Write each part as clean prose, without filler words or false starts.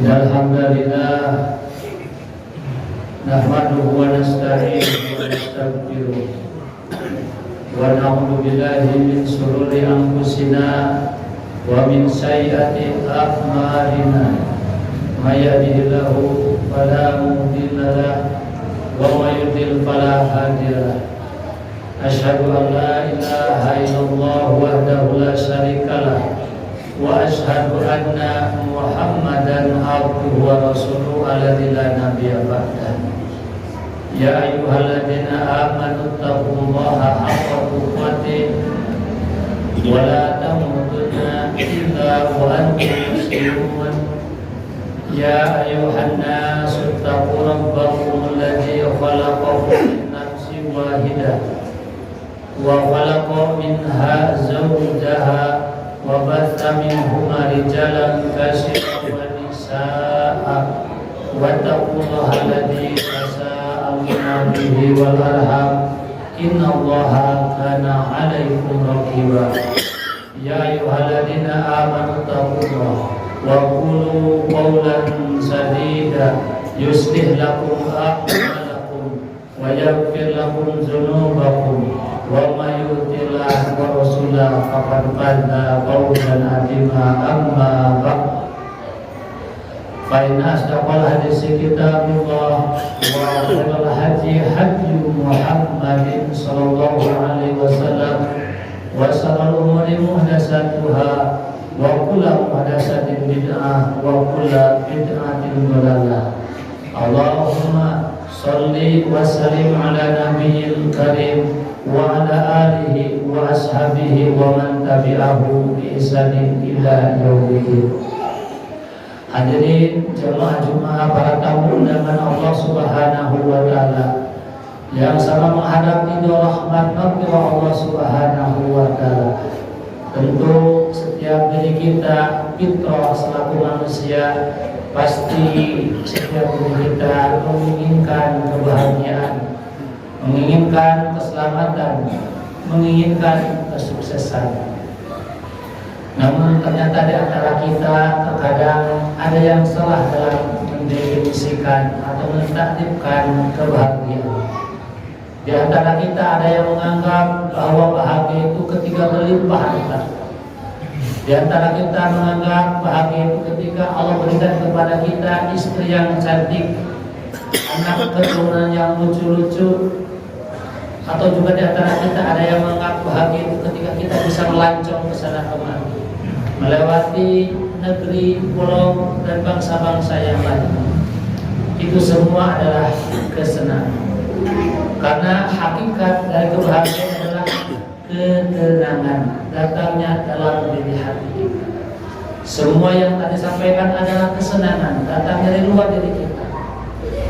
Alhamdulillah nahmaduhu wa nasta'inuhu wa nastaghfiruh wa na'udzu billahi min shururi anfusina wa min sayyiati a'malina may yahdihillahu fala mudilla lahu wa may yudlil fala hadiya lahu asyhadu an la ilaha illallah wahdahu la syarika lahu wa asyhadu anna Muhammadan abduhu wa rasuluhu alladzi la nabiyya ba'dahu. Ya ayyuhalladzina amanu taqullaha haqqa tuqatih wa la tamutunna illa wa antum muslimun. Ya ayyuhan nasu taqu rabbakum alladzi khalaqakum min nafsin wahidah wa khalaqa minha zawjaha wa batha minhuma rijalan katsiran wa nisaa'a wattaqullaha alladzi tasaaluna bihi wal arham innallaha kana 'alaikum raqiba. Ya ayyuhalladzina amanu taqullaha wa qulu qawlan sadida yuslih lakum a'malakum wa yaghfir lakum dzunubakum wa may yuti'illah wa rasulahu faqad faza fawzan 'azima. Amma ba'd, fa inna asdaqal haditsi kitabullah wa khairal hadi hadyu Muhammadin sallallahu alaihi wasallam wa sharrul umuri muhdatsatuha wa kullu muhdatsatin bid'ah wa kullu bid'atin dhalalah. Allahumma shalli wa sallim ala nabiyil karim wa ala alihi wa ashabihi wa man tabi'ahu bi ihsanin ila yaumil. Hadirin jemaah para tamu undangan Allah Subhanahu wa taala yang sama menghadap ridho rahmat maghfirah Allah Subhanahu wa taala. Tentu setiap diri kita fitrah selaku manusia, pasti setiap diri kita menginginkan kebahagiaan, menginginkan keselamatan, menginginkan kesuksesan. Namun ternyata di antara kita terkadang ada yang salah dalam mendefinisikan atau mentakdirkan kebahagiaan. Di antara kita ada yang menganggap bahwa bahagia itu ketika berlimpah harta. Di antara kita menganggap bahagia itu ketika Allah berikan kepada kita istri yang cantik, anak keturunan yang lucu-lucu. Atau juga di antara kita ada yang menganggap bahagia itu ketika kita bisa melancong ke sana kemari, melewati negeri, pulau dan bangsa-bangsa yang lain. Itu semua adalah kesenangan. Karena hakikat dari kebahagiaan adalah ketenangan, datangnya dalam diri hati kita. Semua yang tadi sampaikan adalah kesenangan, datang dari luar diri kita.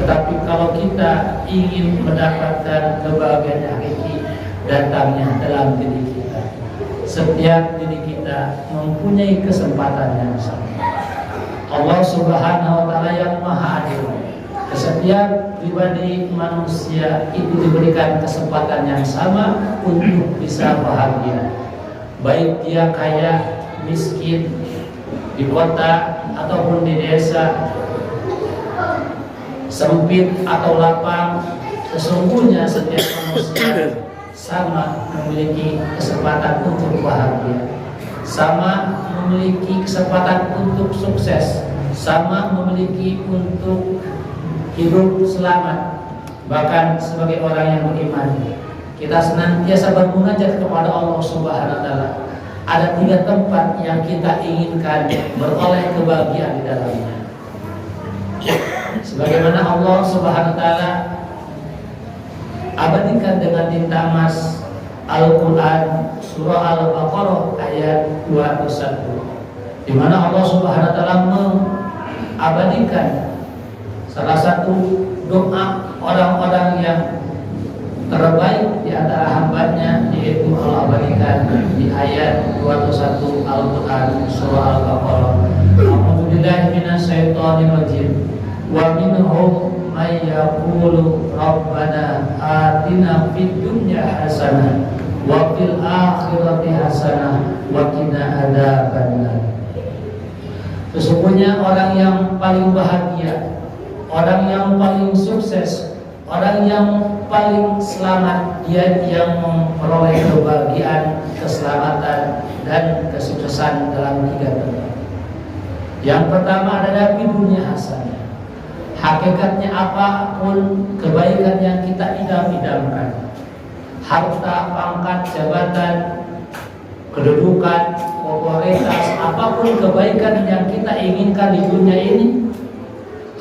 Tetapi kalau kita ingin mendapatkan kebahagiaan hakiki, datangnya dalam diri kita. Setiap diri kita mempunyai kesempatan yang sama. Allah Subhanahu wa taala yang Maha Adil, setiap pribadi manusia itu diberikan kesempatan yang sama untuk bisa bahagia. Baik dia kaya, miskin, di kota ataupun di desa, sempit atau lapang, sesungguhnya setiap manusia sama memiliki kesempatan untuk bahagia, sama memiliki kesempatan untuk sukses, sama memiliki untuk hidup selamat. Bahkan sebagai orang yang beriman, kita senantiasa bermunajat kepada Allah Subhanahu wa taala. Ada 3 tempat yang kita inginkan beroleh kebahagiaan di dalamnya. Sebagaimana Allah Subhanahu wa taala abadikan dengan tinta emas Al-Qur'an surah Al-Baqarah ayat 21, di mana Allah Subhanahu wa taala mengabadikan salah satu doa orang-orang yang terbaik di antara hambanya, yaitu Allah abadikan di ayat 21 Al-Quran surah Al-Baqarah. A'udzubillahi minasyaitonir rajim. Wa minhum may yaqulu rabbana atina fid dunya hasanah wa fil akhirati hasanah wa qina adzabannar. Sesungguhnya orang yang paling bahagia, orang yang paling sukses, orang yang paling selamat, dia yang memperoleh kebahagiaan, keselamatan, dan kesuksesan dalam 3 tempat. Yang pertama adalah di dunia hasanah. Hakikatnya apapun kebaikan yang kita idam-idamkan, harta, pangkat, jabatan, kedudukan, popularitas, apapun kebaikan yang kita inginkan di dunia ini,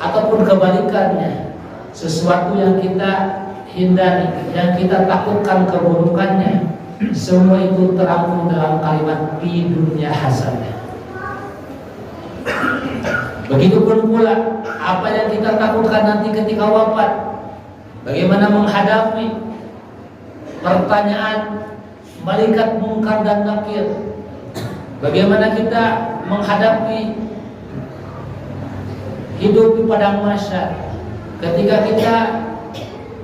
ataupun kebalikannya, sesuatu yang kita hindari, yang kita takutkan keburukannya, semua itu terangkum dalam kalimat di dunia hasanah. Begitupun pula apa yang kita takutkan nanti ketika wafat, bagaimana menghadapi pertanyaan malaikat mungkar dan nakir, bagaimana kita menghadapi hidup di padang mahsyar, ketika kita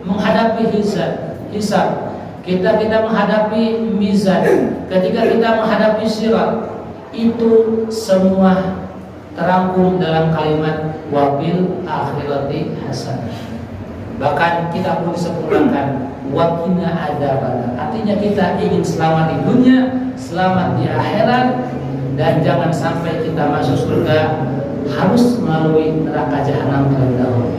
menghadapi hisab, kita menghadapi mizan, ketika kita menghadapi sirat, itu semua terangkum dalam kalimat wabil akhirati hasanah. Bahkan kita perlu disempurnakan wakina adzabannar. Artinya kita ingin selamat di dunia, selamat di akhirat, dan jangan sampai kita masuk surga harus melalui neraka jahanam terlebih dahulu.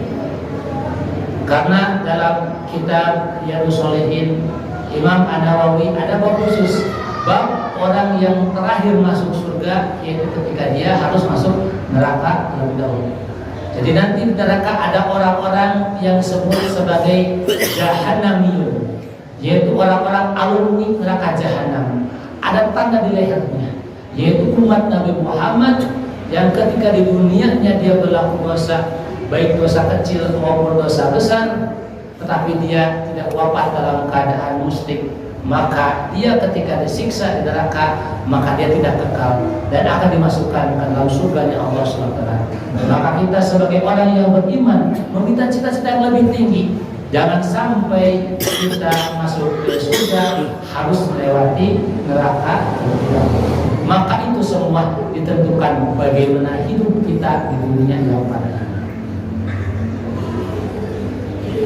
Karena dalam kitab Riyadhus Shalihin Imam An-Nawawi ada bab khusus, bab orang yang terakhir masuk surga, yaitu ketika dia harus masuk neraka terlebih dahulu. Jadi nanti di neraka ada orang-orang yang disebut sebagai jahannamiyun, yaitu orang-orang alumni neraka jahanam. Ada tanda di lehernya, yaitu umat Nabi Muhammad yang ketika di dunianya dia berlaku dosa, baik dosa kecil maupun dosa besar, tetapi dia tidak wafat dalam keadaan musyrik, maka dia ketika disiksa di neraka, maka dia tidak kekal dan akan dimasukkan ke dalam surganya Allah SWT. Maka kita sebagai orang yang beriman meminta cita-cita yang lebih tinggi. Jangan sampai kita masuk ke surga harus melewati neraka. Maka itu semua ditentukan bagaimana hidup kita di dunia yang pada.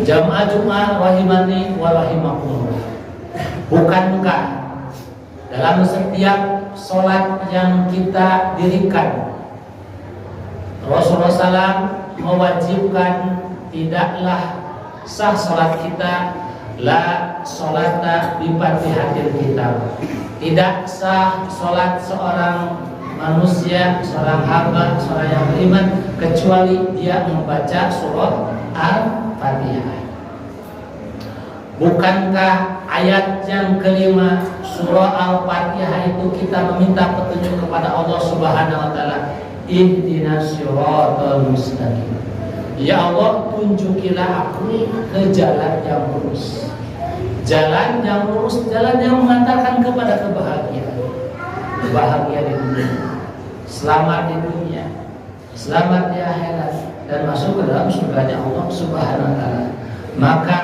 Jamaah Jumat rahimani wa rahimakumullah. Bukankah dalam setiap sholat yang kita dirikan, Rasulullah SAW mewajibkan tidaklah sah sholat kita la sholata bi fatihatil kitab. Tidak sah sholat seorang manusia, seorang hamba, seorang yang beriman kecuali dia membaca surat Al-Fatihah. Bukankah ayat yang kelima surah Al-Fatihah itu kita meminta petunjuk kepada Allah Subhanahu wa taala, ihdinas siratal mustaqim. Ya Allah, tunjukilah aku ke jalan yang lurus. Jalan yang lurus, jalan yang mengantarkan kepada kebahagiaan. Bahagia di dunia, selamat di dunia, selamat di akhirat, dan masuk ke dalam surganya Allah Subhanahu wa taala. Maka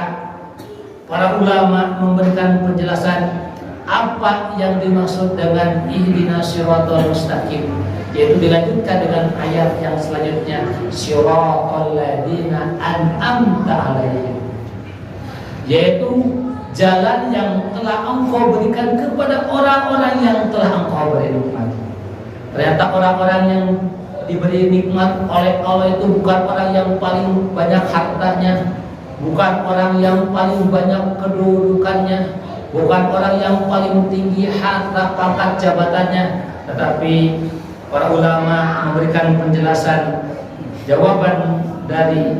para ulama memberikan penjelasan apa yang dimaksud dengan ihdinas siratal mustaqim, yaitu dilanjutkan dengan ayat yang selanjutnya, siratal ladzina an'amta 'alaihim, yaitu jalan yang telah Engkau berikan kepada orang-orang yang telah Engkau beri nikmat. Ternyata orang-orang yang diberi nikmat oleh Allah itu bukan orang yang paling banyak hartanya, bukan orang yang paling banyak kedudukannya, bukan orang yang paling tinggi harta pangkat jabatannya, tetapi para ulama memberikan penjelasan jawaban dari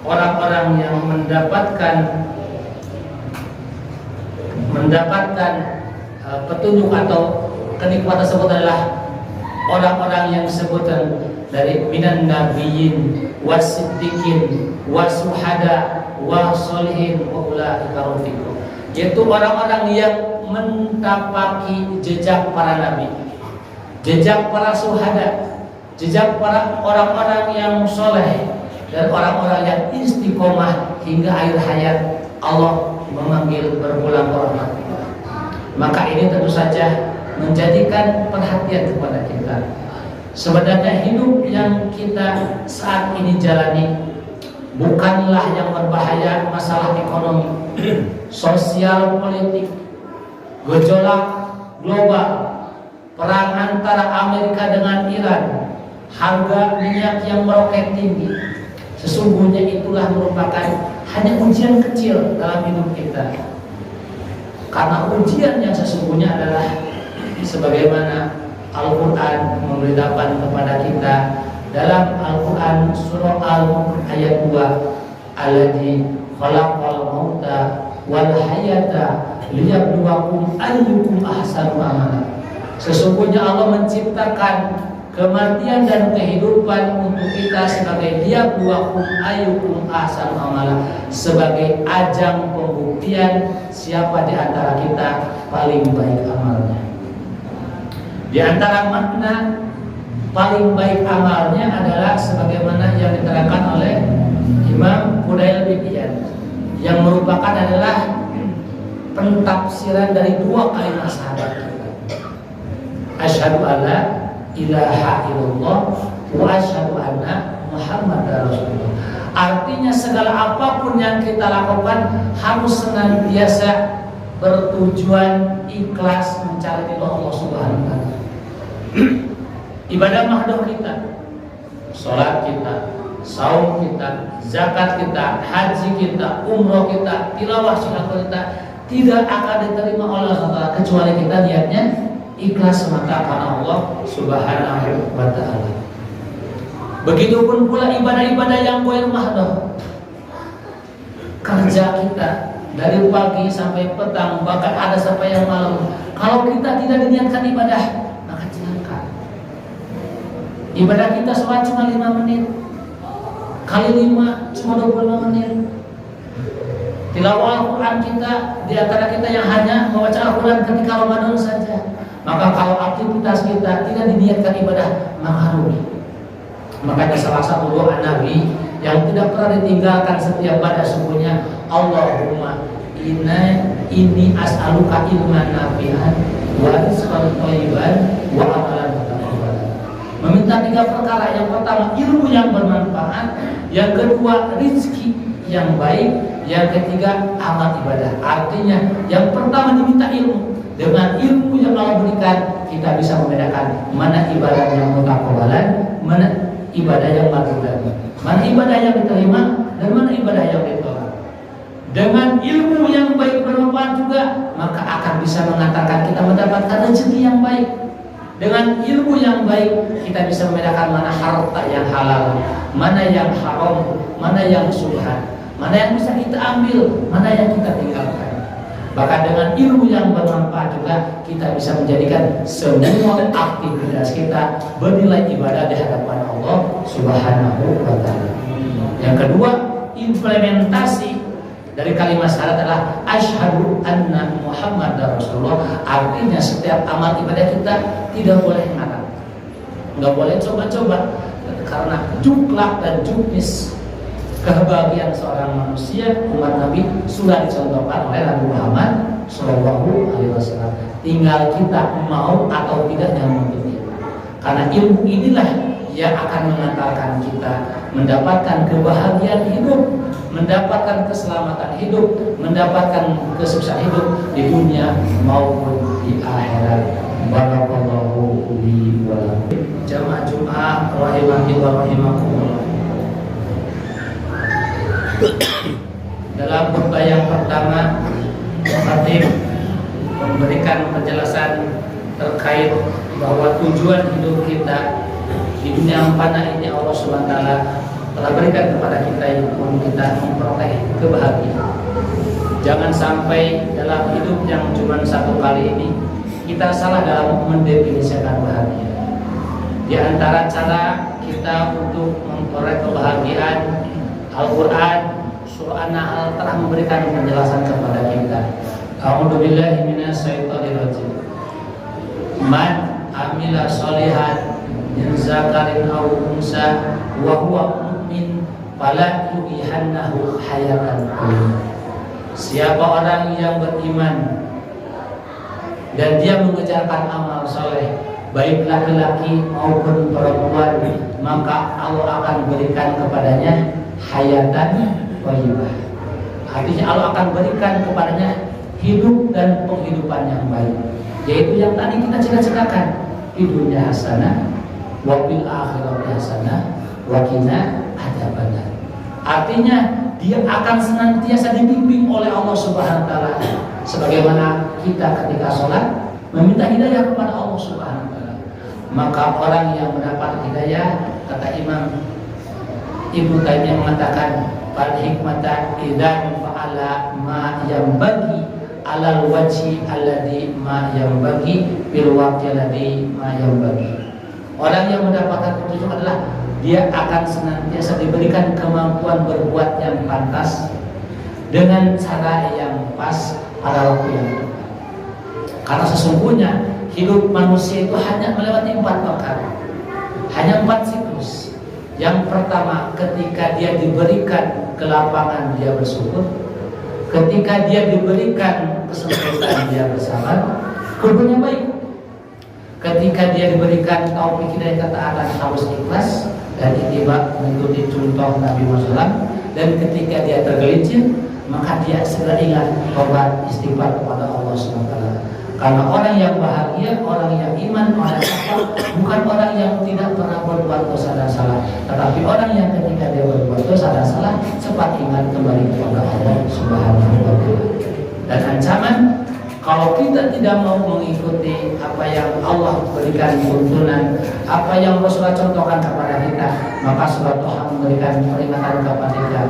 orang-orang yang mendapatkan petunjuk atau kenikmatan tersebut adalah orang-orang yang disebutkan dari minan nabiyyin wasiddiqin wasuhada wasolihin wa ulaika rafiqun, yaitu orang-orang yang mentapaki jejak para nabi, jejak para suhada, jejak para orang-orang yang soleh, dan orang-orang yang istiqomah hingga akhir hayat Allah memanggil berpulang ke rahmat. Maka ini tentu saja menjadikan perhatian kepada kita. Sebenarnya hidup yang kita saat ini jalani bukanlah yang berbahaya masalah ekonomi, sosial, politik, gejolak global, perang antara Amerika dengan Iran, harga minyak yang meroket tinggi. Sesungguhnya itulah merupakan hanya ujian kecil dalam hidup kita. Karena ujian yang sesungguhnya adalah sebagaimana Al-Quran memberitakan kepada kita dalam Al-Quran surah Al-Mulk ayat 2, alladzi khalaqal mauta wal hayata liyabluwakum ayyukum ahsanu amala. Sesungguhnya Allah menciptakan kematian dan kehidupan untuk kita sebagai liyabluwakum ayyukum ahsanu amala, sebagai ajang pembuktian siapa di antara kita paling baik amalnya. Di antara makna paling baik amalnya adalah sebagaimana yang diterangkan oleh Imam Fudail bin Iyad, yang merupakan adalah pentafsiran dari dua kalimat syahadat kita. Asyhadu alla ilaha illallah wa asyhadu anna Muhammadar Rasulullah. Artinya segala apapun yang kita lakukan harus senantiasa bertujuan ikhlas mencari ridho Allah Subhanahu wa taala. Ibadah mahdoh kita, sholat kita, saum kita, zakat kita, haji kita, umroh kita, tilawah sunnah kita tidak akan diterima oleh Allah kecuali kita niatnya ikhlas semata karena Allah Subhanahu wa taala. Begitupun pula ibadah-ibadah yang goir mahdoh. Kerja kita dari pagi sampai petang, bahkan ada sampai yang malam, kalau kita tidak diniatkan ibadah, maka celaka. Ibadah kita sholat cuma 5 menit, kali 5 cuma 25 menit. Tilawah Al-Quran kita, di antara kita yang hanya membaca Al-Quran ketika Ramadan saja, maka kalau aktivitas kita tidak diniatkan ibadah, maka rugi. Makanya salah satu doa Nabi yang tidak pernah ditinggalkan setiap pada subuhnya, Allahumma inni as'aluka ilman nafi'an wa rizqan thayyiban wa amalan mutaqabbalan. Meminta 3 perkara. Yang pertama ilmu yang bermanfaat, yang kedua rezeki yang baik, yang ketiga amal ibadah. Artinya yang pertama diminta ilmu. Dengan ilmu yang Allah berikan, kita bisa membedakan mana ibadah yang mutaqabbalan, mana ibadah yang mardud, mana ibadah yang diterima dan mana ibadah yang ditolak. Dengan ilmu yang baik bermanfaat juga, maka akan bisa mengatakan kita mendapatkan rezeki yang baik. Dengan ilmu yang baik, kita bisa membedakan mana harta yang halal, mana yang haram, mana yang syubhat, mana yang bisa kita ambil, mana yang kita tinggalkan. Bahkan dengan ilmu yang bermanfaat juga, kita bisa menjadikan semua aktivitas kita bernilai ibadah di hadapan Allah Subhanahu wa taala. Yang kedua, implementasi dari kalimat syahadat adalah asyhadu anna Muhammadar Rasulullah. Artinya setiap amal ibadah kita tidak boleh ngarang, nggak boleh coba-coba, karena juklak dan juknis kebahagiaan seorang manusia umat Nabi sudah dicontohkan oleh Nabi Muhammad Shallallahu Alaihi Wasallam. Tinggal kita mau atau tidaknya mengikuti. Karena ilmu inilah yang akan mengantarkan kita mendapatkan kebahagiaan hidup, mendapatkan keselamatan hidup, mendapatkan kesuksesan hidup di dunia maupun di akhirat. Barakallahu li wa lakum. Jamaah Jumat rahimani wa rahimakumullah. Dalam khutbah yang pertama, khatib memberikan penjelasan terkait bahwa tujuan hidup kita di dunia yang fana ini Allah Subhanahu wa taala telah berikan kepada kita yang untuk kita memperoleh kebahagiaan. Jangan sampai dalam hidup yang cuma satu kali ini kita salah dalam mendefinisikan bahagia. Di antara cara kita untuk memperoleh kebahagiaan, Al-Quran surah An-Nahl telah memberikan penjelasan kepada kita. A'udzubillahi minasyaitonirrajim. Man amila sholihan min zakarin aw unsa wa huwa mu'min fala yuhihannahu hayatan thayyibah. Siapa orang yang beriman dan dia mengerjakan amal soleh, baik laki-laki maupun perempuan, maka Allah akan berikan kepadanya hayatan thayyibah. Artinya Allah akan berikan kepadanya hidup dan penghidupan yang baik, yaitu yang tadi kita ceritakan, di dunia hasanah wa fil akhirati hasanah wa qina adzabannar. Artinya dia akan senantiasa dibimbing oleh Allah Subhanahu wa taala, sebagaimana kita ketika sholat meminta hidayah kepada Allah Subhanahu wa taala. Maka orang yang mendapat hidayah, kata Imam Ibnu Taimiyah mengatakan, fal hikmata idzan fa'ala ma yanbaghi alal wajhi alladhi ma yanbaghi bil waqti alladhi ma yanbaghi. Orang yang mendapatkan petunjuk adalah dia akan senantiasa diberikan kemampuan berbuat yang pantas dengan cara yang pas pada waktu yang tepat. Karena sesungguhnya hidup manusia itu hanya melewati 4 perkara, hanya 4 siklus. Yang pertama, ketika dia diberikan kelapangan dia bersyukur, ketika dia diberikan kesempatan dia bersabar, keduanya baik. Ketika dia diberikan taufik hidayah ketaatan harus ikhlas dan ittiba mengikuti contoh Nabi Muhammad, dan ketika dia tergelincir maka dia segera ingat tobat istighfar kepada Allah SWT. Karena orang yang bahagia, orang yang iman, orang yang takwa bukan orang yang tidak pernah berbuat dosa dan salah, tetapi orang yang ketika dia berbuat dosa dan salah cepat ingat kembali kepada Allah Subhanahu wa taala. Dan ancaman kalau kita tidak mau mengikuti apa yang Allah berikan tuntunan, apa yang Rasulullah contohkan kepada kita, maka surat Tuhan memberikan peringatan kepada kita.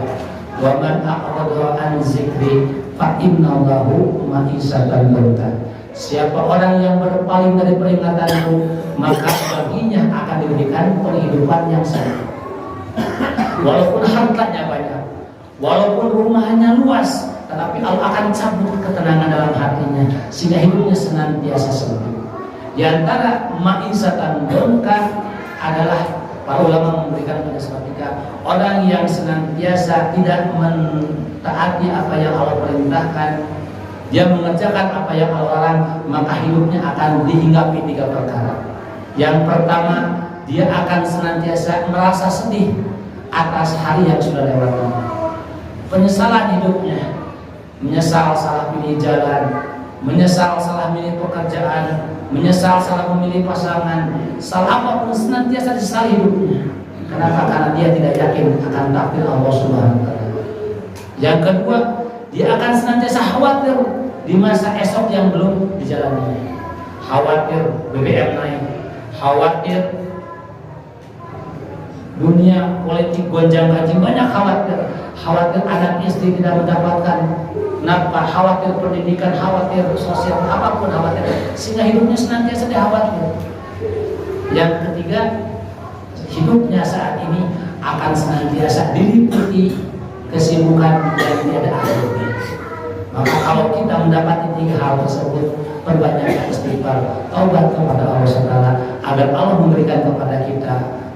Wa man a'rada an zikri fa innallahu ma'isatan dhanka. Siapa orang yang berpaling dari peringatanku, maka baginya akan diberikan penghidupan yang sehat. Walaupun hartanya banyak, walaupun rumahnya luas, tetapi Allah akan cabut ketenangan dalam hatinya sehingga hidupnya senantiasa sempit. Di antara ma'isatan dhanka adalah para ulama memberikan penjelasan ketika orang yang senantiasa tidak mentaati apa yang Allah perintahkan, dia mengerjakan apa yang Allah larang, maka hidupnya akan dihinggapi 3 perkara. Yang pertama, dia akan senantiasa merasa sedih atas hari yang sudah lewat. Penyesalan hidupnya, menyesal salah pilih jalan, menyesal salah milih pekerjaan, menyesal salah memilih pasangan, salah apapun senantiasa disesali hidupnya. Kenapa? Karena dia tidak yakin akan takdir Allah Subhanahu wa taala. Yang kedua, dia akan senantiasa khawatir di masa esok yang belum dijalani. Khawatir BBM naik, khawatir dunia politik gonjang-ganjing, banyak khawatir. Khawatir anak istri tidak mendapatkan nafkah, khawatir pendidikan, khawatir sosial, apapun khawatir, sehingga hidupnya senantiasa dikhawatir. Yang ketiga, hidupnya saat ini akan senantiasa diliputi kesibukan yang tiada akhirnya. Maka kalau kita mendapati 3 hal tersebut, perbanyak istighfar, taubat kepada Allah SWT, agar Allah memberikan kepada kita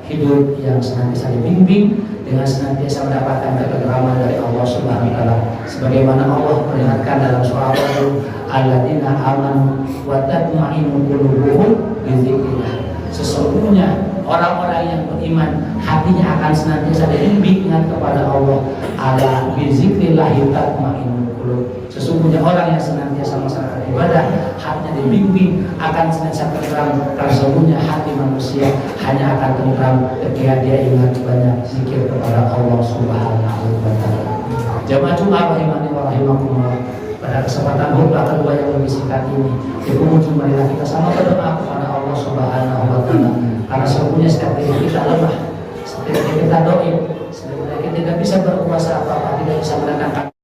hidup yang senantiasa dibimbing dengan senantiasa mendapatkan ketentraman dari Allah Subhanahu wa taala. Sebagaimana Allah peringatkan dalam surah Al-Qur'an, alladzina amanu wa tatma'innu qulubuhum bi dzikrillah. Sesungguhnya orang-orang yang beriman hatinya akan senantiasa dibimbing ingat kepada Allah. Ala bi dzikrillah tatma'innul qulub. Sesungguhnya orang yang senantiasa melaksanakan ibadah hatinya dibimbing akan senantiasa tentram. Sesungguhnya hati manusia hanya akan tentram ketika dia ingat banyak zikir kepada Allah Subhanahu wa taala. Jamaah Jumat rahimani wa rahimakumullah. Pada kesempatan khutbah kedua yang lebih singkat ini, di penghujung marilah kita sama berdoa kepada Allah Subhanahu wa taala. Karena sesungguhnya setiap diri kita lemah, setiap diri kita doib, setiap diri kita tidak bisa berkuasa apa-apa, tidak bisa mendatangkan